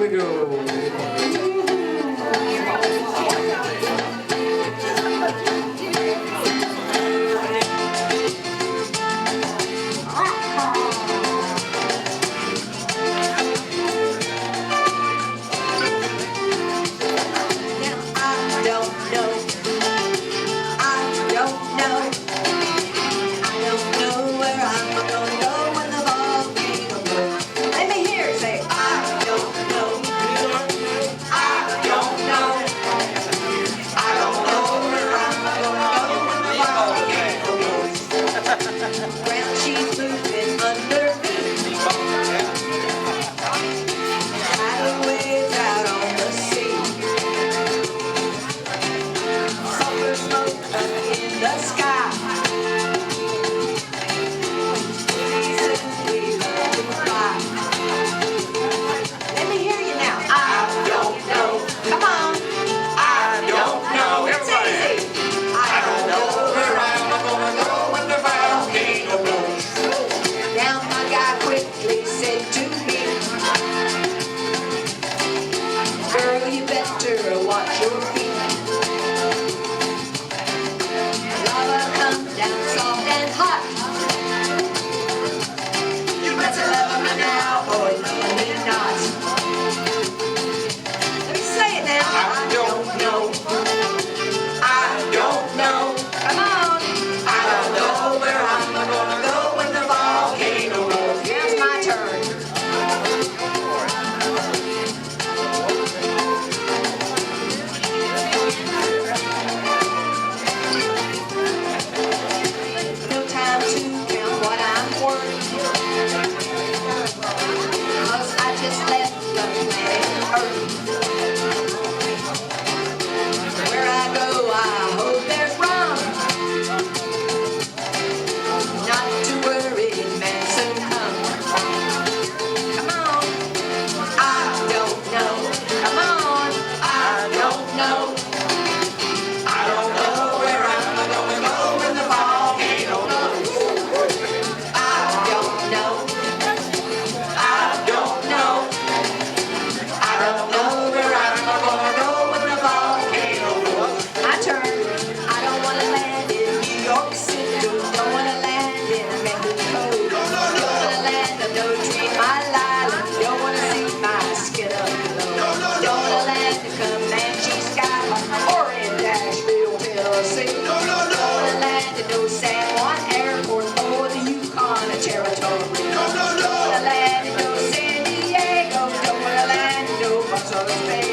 we go. Watch your feet. Lava comes down soft and hot. You better love me now or love me not. Let me say it now. I don't know. I don't know. Come on. I don't know where I'm gonna go when the volcano rolls. Now it's my turn. Where I go, I hope there's rum. Not to worry, man, soon come. Come on, I don't know. Come on, I don't know. I don't know where I'm gonna go when the volcano blows. I don't know. I don't know. I don't know where I'm gonna go when the volcano blows. My turn. I don't wanna land in New York City. Don't wanna land in Mexico. Don't wanna land on no Dream Island. Don't wanna see my skin up below. Don't wanna land in Comanche Sky or in Nashville, Tennessee. Don't wanna land in no San Juan Airport or the Yukon Territory. Don't wanna land in no San Diego. Don't wanna land in no Buenos Aires.